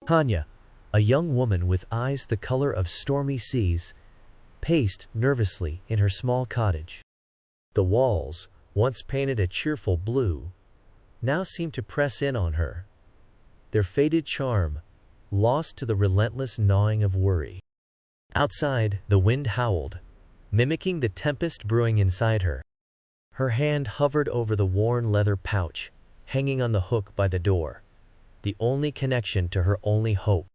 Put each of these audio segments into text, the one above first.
Anya, a young woman with eyes the color of stormy seas, paced nervously in her small cottage. The walls, once painted a cheerful blue, now seemed to press in on her, their faded charm lost to the relentless gnawing of worry. Outside, the wind howled, mimicking the tempest brewing inside her. Her hand hovered over the worn leather pouch, hanging on the hook by the door, the only connection to her only hope.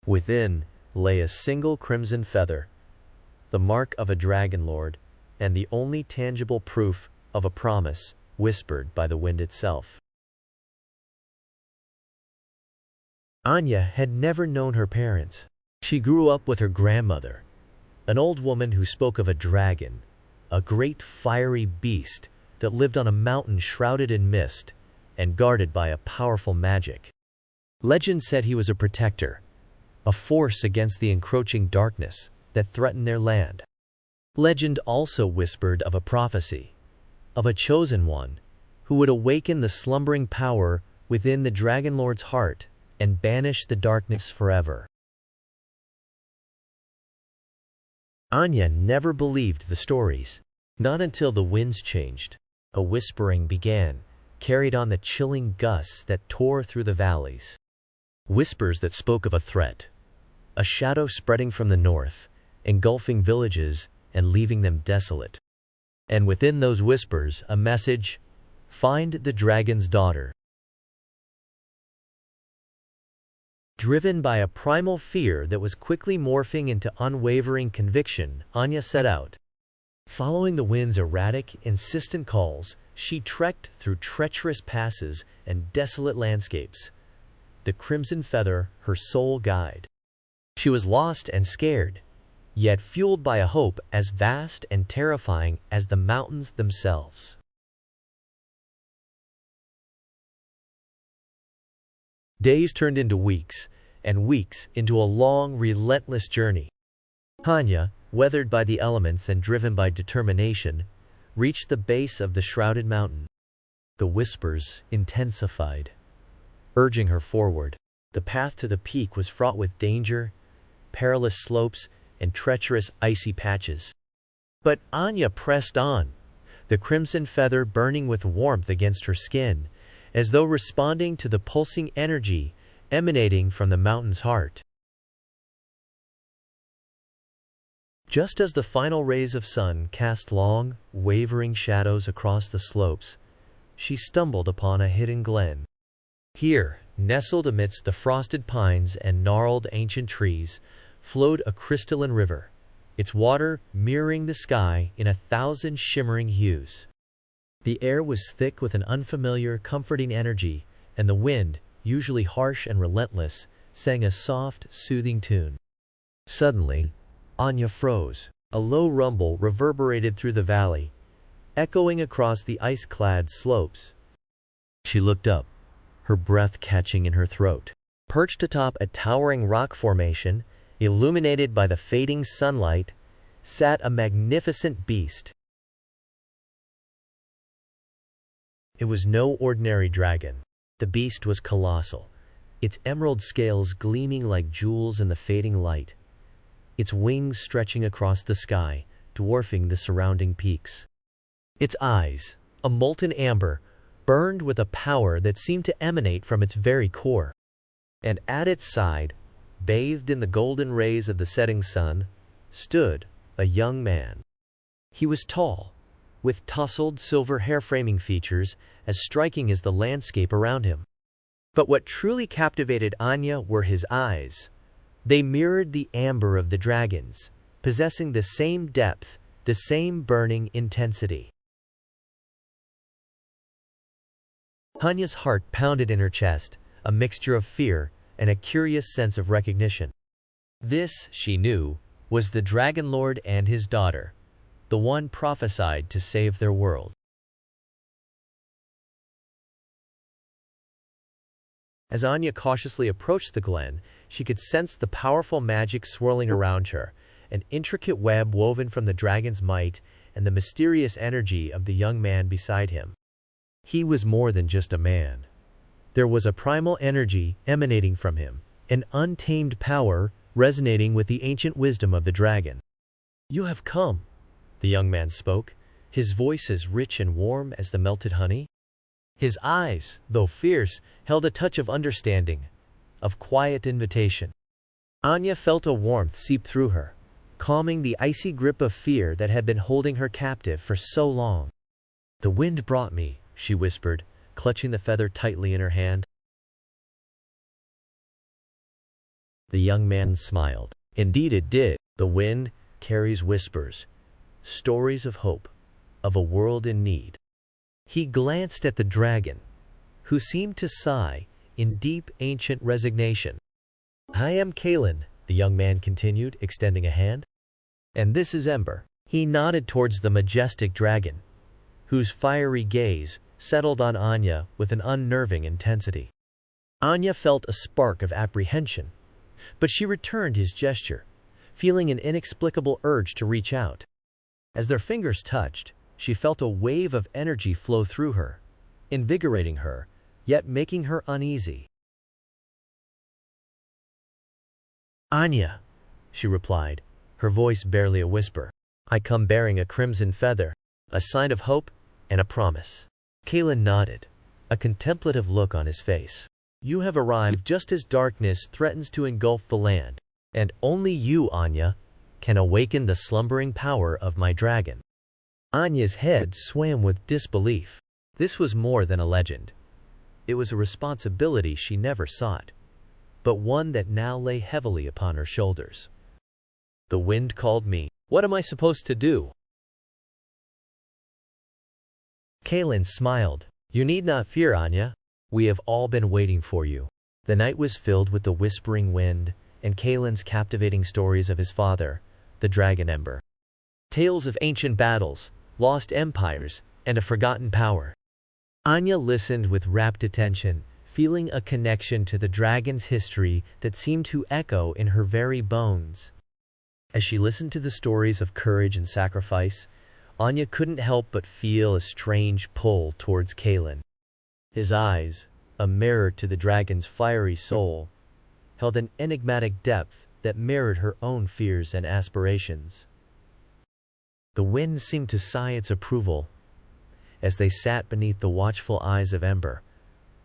Within lay a single crimson feather, the mark of a Dragonlord, and the only tangible proof of a promise whispered by the wind itself. Anya had never known her parents. She grew up with her grandmother, an old woman who spoke of a dragon, a great fiery beast that lived on a mountain shrouded in mist and guarded by a powerful magic. Legend said he was a protector, a force against the encroaching darkness that threatened their land. Legend also whispered of a prophecy, of a chosen one who would awaken the slumbering power within the Dragonlord's heart and banish the darkness forever. Anya never believed the stories, not until the winds changed. A whispering began, carried on the chilling gusts that tore through the valleys. Whispers that spoke of a threat, a shadow spreading from the north, engulfing villages and leaving them desolate. And within those whispers, a message: find the dragon's daughter. Driven by a primal fear that was quickly morphing into unwavering conviction, Anya set out. Following the wind's erratic, insistent calls, she trekked through treacherous passes and desolate landscapes, the crimson feather her sole guide. She was lost and scared, yet fueled by a hope as vast and terrifying as the mountains themselves. Days turned into weeks, and weeks into a long, relentless journey. Anya, weathered by the elements and driven by determination, reached the base of the shrouded mountain. The whispers intensified, urging her forward. The path to the peak was fraught with danger, perilous slopes, and treacherous icy patches. But Anya pressed on, the crimson feather burning with warmth against her skin, as though responding to the pulsing energy emanating from the mountain's heart. Just as the final rays of sun cast long, wavering shadows across the slopes, she stumbled upon a hidden glen. Here, nestled amidst the frosted pines and gnarled ancient trees, flowed a crystalline river, its water mirroring the sky in 1,000 shimmering hues. The air was thick with an unfamiliar, comforting energy, and the wind, usually harsh and relentless, sang a soft, soothing tune. Suddenly, Anya froze. A low rumble reverberated through the valley, echoing across the ice-clad slopes. She looked up, her breath catching in her throat. Perched atop a towering rock formation, illuminated by the fading sunlight, sat a magnificent beast. It was no ordinary dragon. The beast was colossal, its emerald scales gleaming like jewels in the fading light, its wings stretching across the sky, dwarfing the surrounding peaks. Its eyes, a molten amber, burned with a power that seemed to emanate from its very core. And at its side, bathed in the golden rays of the setting sun, stood a young man. He was tall, with tousled silver hair framing features as striking as the landscape around him. But what truly captivated Anya were his eyes. They mirrored the amber of the dragons, possessing the same depth, the same burning intensity. Anya's heart pounded in her chest, a mixture of fear and a curious sense of recognition. This, she knew, was the Dragonlord and his daughter, the one prophesied to save their world. As Anya cautiously approached the glen, she could sense the powerful magic swirling around her, an intricate web woven from the dragon's might and the mysterious energy of the young man beside him. He was more than just a man. There was a primal energy emanating from him, an untamed power resonating with the ancient wisdom of the dragon. "You have come," the young man spoke, his voice as rich and warm as the melted honey. His eyes, though fierce, held a touch of understanding, of quiet invitation. Anya felt a warmth seep through her, calming the icy grip of fear that had been holding her captive for so long. "The wind brought me," she whispered, clutching the feather tightly in her hand. The young man smiled. "Indeed it did. The wind carries whispers, stories of hope, of a world in need." He glanced at the dragon, who seemed to sigh in deep ancient resignation. "I am Kaelen," the young man continued, extending a hand. "And this is Ember." He nodded towards the majestic dragon, whose fiery gaze settled on Anya with an unnerving intensity. Anya felt a spark of apprehension, but she returned his gesture, feeling an inexplicable urge to reach out. As their fingers touched, she felt a wave of energy flow through her, invigorating her, yet making her uneasy. "Anya," she replied, her voice barely a whisper. "I come bearing a crimson feather, a sign of hope and a promise." Kaelen nodded, a contemplative look on his face. "You have arrived just as darkness threatens to engulf the land, and only you, Anya, can awaken the slumbering power of my dragon." Anya's head swam with disbelief. This was more than a legend. It was a responsibility she never sought, but one that now lay heavily upon her shoulders. "The wind called me. What am I supposed to do?" Kaelen smiled. "You need not fear, Anya. We have all been waiting for you." The night was filled with the whispering wind and Kaelen's captivating stories of his father, the dragon Ember. Tales of ancient battles, lost empires, and a forgotten power. Anya listened with rapt attention, feeling a connection to the dragon's history that seemed to echo in her very bones. As she listened to the stories of courage and sacrifice, Anya couldn't help but feel a strange pull towards Kaelen. His eyes, a mirror to the dragon's fiery soul, held an enigmatic depth that mirrored her own fears and aspirations. The wind seemed to sigh its approval as they sat beneath the watchful eyes of Ember,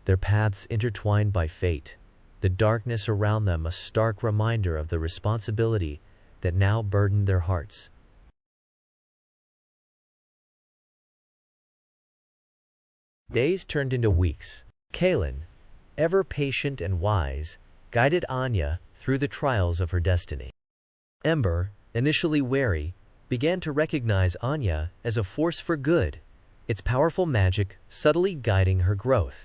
their paths intertwined by fate, the darkness around them a stark reminder of the responsibility that now burdened their hearts. Days turned into weeks. Kaelen, ever patient and wise, guided Anya through the trials of her destiny. Ember, initially wary, began to recognize Anya as a force for good, its powerful magic subtly guiding her growth.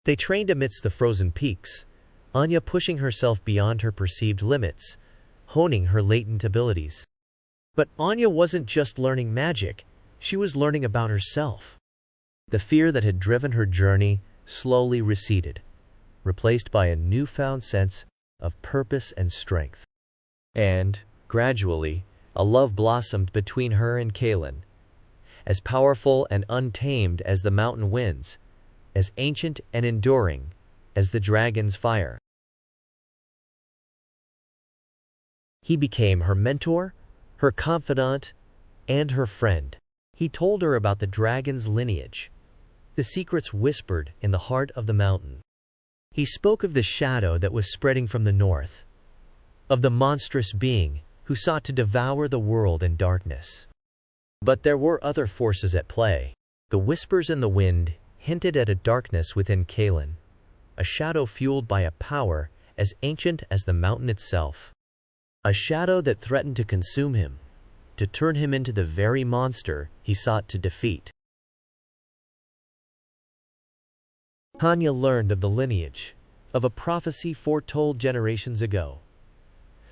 They trained amidst the frozen peaks, Anya pushing herself beyond her perceived limits, honing her latent abilities. But Anya wasn't just learning magic, she was learning about herself. The fear that had driven her journey slowly receded, replaced by a newfound sense of purpose and strength. And, gradually, a love blossomed between her and Kaelen, as powerful and untamed as the mountain winds, as ancient and enduring as the dragon's fire. He became her mentor, her confidant, and her friend. He told her about the dragon's lineage, the secrets whispered in the heart of the mountain. He spoke of the shadow that was spreading from the north, of the monstrous being who sought to devour the world in darkness. But there were other forces at play. The whispers in the wind hinted at a darkness within Kaelen, a shadow fueled by a power as ancient as the mountain itself. A shadow that threatened to consume him, to turn him into the very monster he sought to defeat. Anya learned of the lineage, of a prophecy foretold generations ago.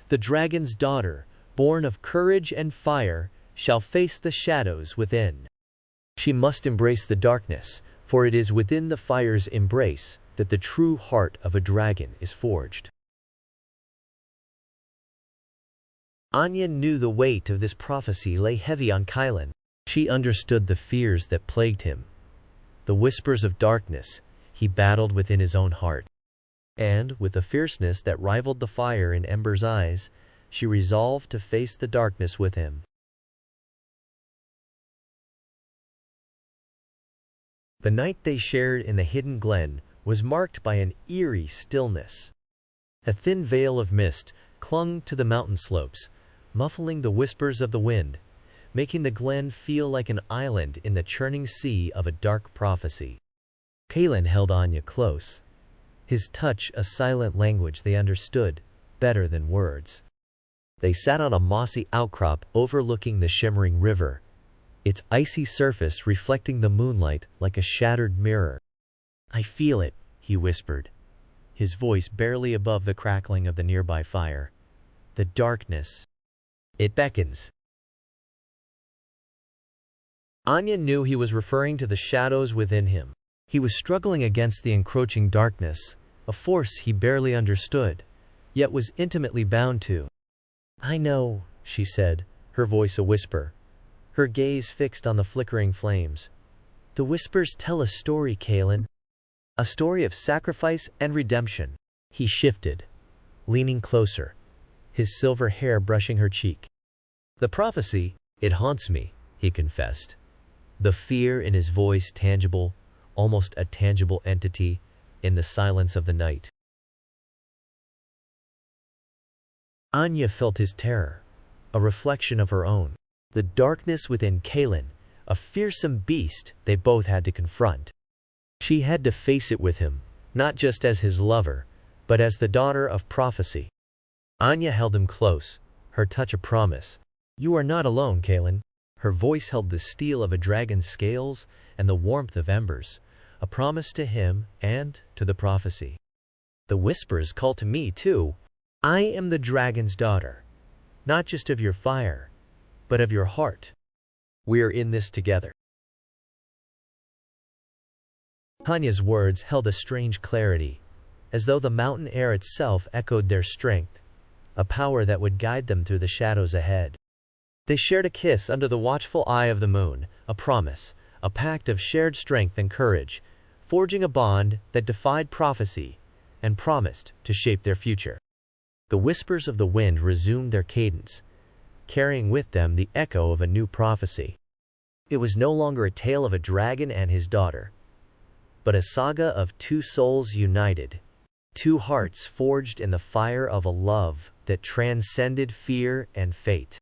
The dragon's daughter, born of courage and fire, shall face the shadows within. She must embrace the darkness, for it is within the fire's embrace that the true heart of a dragon is forged. Anya knew the weight of this prophecy lay heavy on Kaelen. She understood the fears that plagued him, the whispers of darkness he battled within his own heart. And, with a fierceness that rivaled the fire in Ember's eyes, she resolved to face the darkness with him. The night they shared in the hidden glen was marked by an eerie stillness. A thin veil of mist clung to the mountain slopes, muffling the whispers of the wind, making the glen feel like an island in the churning sea of a dark prophecy. Kaelen held Anya close, his touch a silent language they understood better than words. They sat on a mossy outcrop overlooking the shimmering river, its icy surface reflecting the moonlight like a shattered mirror. "I feel it," he whispered, his voice barely above the crackling of the nearby fire. "The darkness. It beckons." Anya knew he was referring to the shadows within him. He was struggling against the encroaching darkness, a force he barely understood, yet was intimately bound to. "I know," she said, her voice a whisper, her gaze fixed on the flickering flames. "The whispers tell a story, Kaelen. A story of sacrifice and redemption." He shifted, leaning closer, his silver hair brushing her cheek. "The prophecy, it haunts me," he confessed, the fear in his voice tangible, almost a tangible entity, in the silence of the night. Anya felt his terror, a reflection of her own. The darkness within Kaelen, a fearsome beast they both had to confront. She had to face it with him, not just as his lover, but as the daughter of prophecy. Anya held him close, her touch a promise. "You are not alone, Kaelen." Her voice held the steel of a dragon's scales and the warmth of embers, a promise to him and to the prophecy. "The whispers call to me too. I am the dragon's daughter, not just of your fire, but of your heart. We are in this together." Anya's words held a strange clarity, as though the mountain air itself echoed their strength, a power that would guide them through the shadows ahead. They shared a kiss under the watchful eye of the moon, a promise, a pact of shared strength and courage, forging a bond that defied prophecy and promised to shape their future. The whispers of the wind resumed their cadence, carrying with them the echo of a new prophecy. It was no longer a tale of a dragon and his daughter, but a saga of two souls united, two hearts forged in the fire of a love that transcended fear and fate.